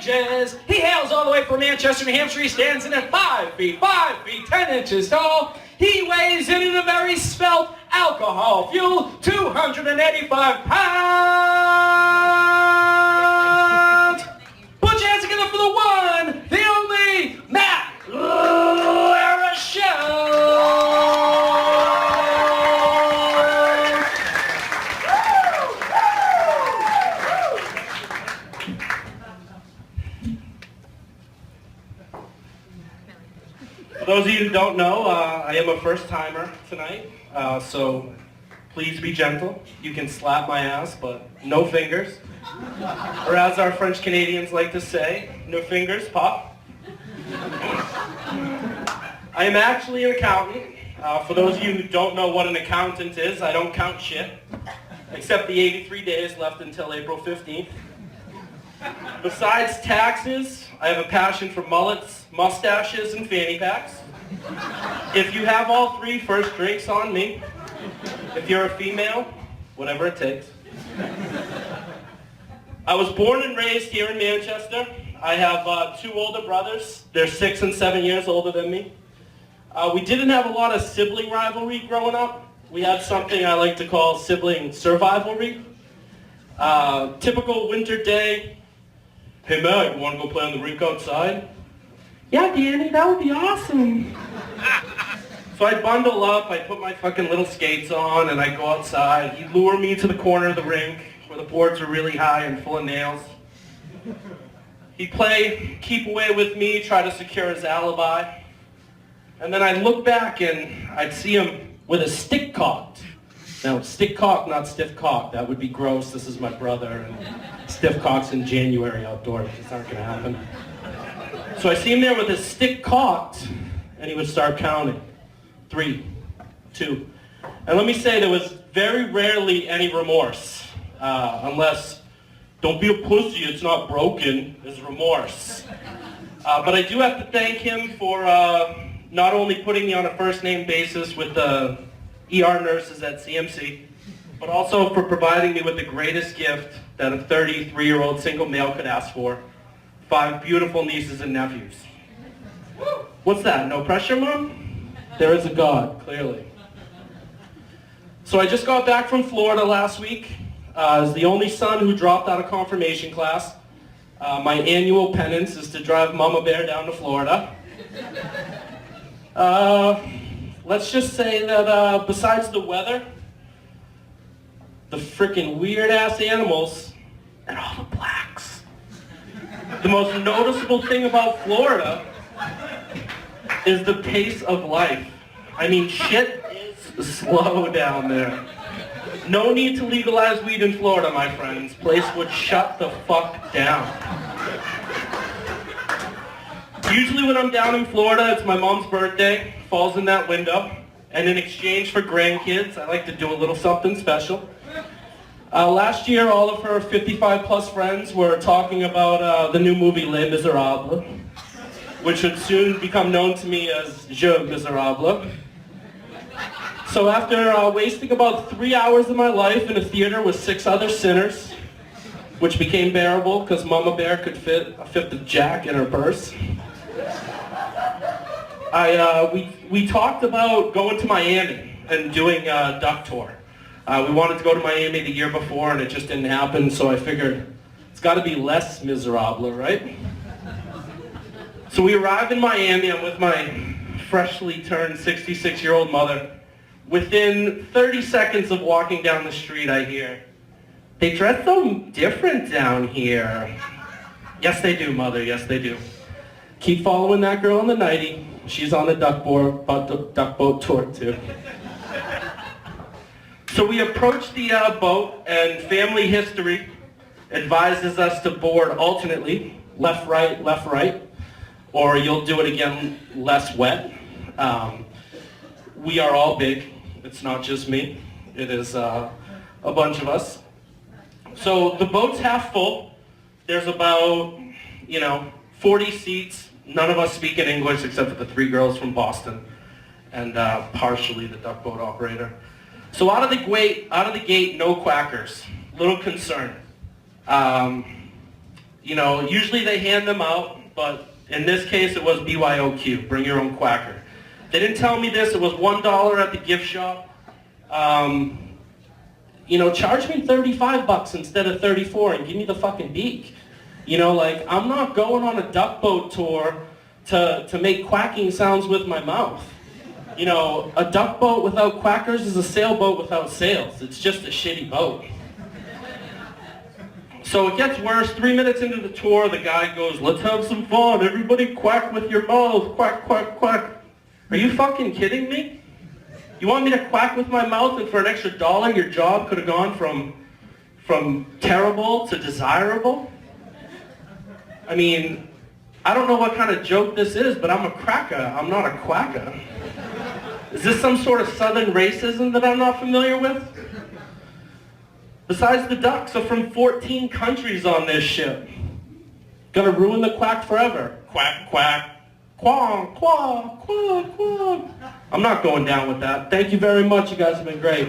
ages. He hails all the way from Manchester, New Hampshire. He stands in at 5 feet, 10 inches tall. He weighs in at a very svelte, alcohol-fueled 285 pounds. Put your hands together for the one, the only, Matt Larochelle. For those of you who don't know, I am a first-timer tonight, so please be gentle. You can slap my ass, but no fingers. Or as our French Canadians like to say, no fingers, pop. I am actually an accountant. For those of you who don't know what an accountant is, I don't count shit, except the 83 days left until April 15th. Besides taxes, I have a passion for mullets, mustaches, and fanny packs. If you have all three, first drink's on me. If you're a female, whatever it takes. I was born and raised here in Manchester. I have two older brothers. They're 6 and 7 years older than me. We didn't have a lot of sibling rivalry growing up. We had something I like to call sibling survivalry. Typical winter day. Hey Matt, you want to go play on the rink outside? Yeah, Danny, that would be awesome. So I'd bundle up, I'd put my fucking little skates on, and I'd go outside. He'd lure me to the corner of the rink, where the boards were really high and full of nails. He'd play keep away with me, try to secure his alibi. And then I'd look back and I'd see him with a stick cocked. Now, stick cocked, not stiff cocked. That would be gross. This is my brother. And stiff cocks in January outdoors. It's not going to happen. So I see him there with his stick cocked, and he would start counting. 3, 2. And let me say, there was very rarely any remorse. Unless, don't be a pussy, it's not broken, is remorse. But I do have to thank him for not only putting me on a first-name basis with the ER nurses at CMC, but also for providing me with the greatest gift that a 33-year-old single male could ask for. 5 beautiful nieces and nephews. What's that, no pressure, Mom? There is a God, clearly. So I just got back from Florida last week. As the only son who dropped out of confirmation class, my annual penance is to drive Mama Bear down to Florida. Let's just say that besides the weather, the frickin' weird-ass animals, and all the blacks, the most noticeable thing about Florida is the pace of life. I mean, shit is slow down there. No need to legalize weed in Florida, my friends. Place would shut the fuck down. Usually when I'm down in Florida, it's my mom's birthday, falls in that window, and in exchange for grandkids, I like to do a little something special. Last year, all of her 55-plus friends were talking about the new movie Les Miserables, which would soon become known to me as Je Miserable. So after wasting about 3 hours of my life in a theater with 6 other sinners, which became bearable because Mama Bear could fit a fifth of Jack in her purse, we talked about going to Miami and doing a duck tour. We wanted to go to Miami the year before and it just didn't happen, so I figured it's got to be less miserable, right? So we arrived in Miami. I'm with my freshly turned 66-year-old mother. Within 30 seconds of walking down the street, I hear, "They dress so different down here." Yes, they do, Mother. Yes, they do. Keep following that girl in the nightie. She's on the duck boat tour, too. So we approach the boat, and family history advises us to board alternately, left, right, or you'll do it again less wet. We are all big. It's not just me. It is a bunch of us. So the boat's half full. There's about, 40 seats. None of us speak in English except for the 3 girls from Boston and partially the duck boat operator. So out of the gate, no quackers. Little concern. You know, usually they hand them out, but in this case it was BYOQ, bring your own quacker. They didn't tell me this, it was $1 at the gift shop. You know, charge me 35 bucks instead of 34 and give me the fucking beak. You know, like, I'm not going on a duck boat tour to make quacking sounds with my mouth. You know, a duck boat without quackers is a sailboat without sails. It's just a shitty boat. So it gets worse. 3 minutes into the tour, the guy goes, let's have some fun. Everybody quack with your mouth. Quack, quack, quack. Are you fucking kidding me? You want me to quack with my mouth and for an extra $1 your job could have gone from terrible to desirable? I mean, I don't know what kind of joke this is, but I'm a cracker. I'm not a quacker. Is this some sort of southern racism that I'm not familiar with? Besides, the ducks are from 14 countries on this ship. Gonna ruin the quack forever. Quack, quack. Quack, quack, quack, quack. I'm not going down with that. Thank you very much. You guys have been great.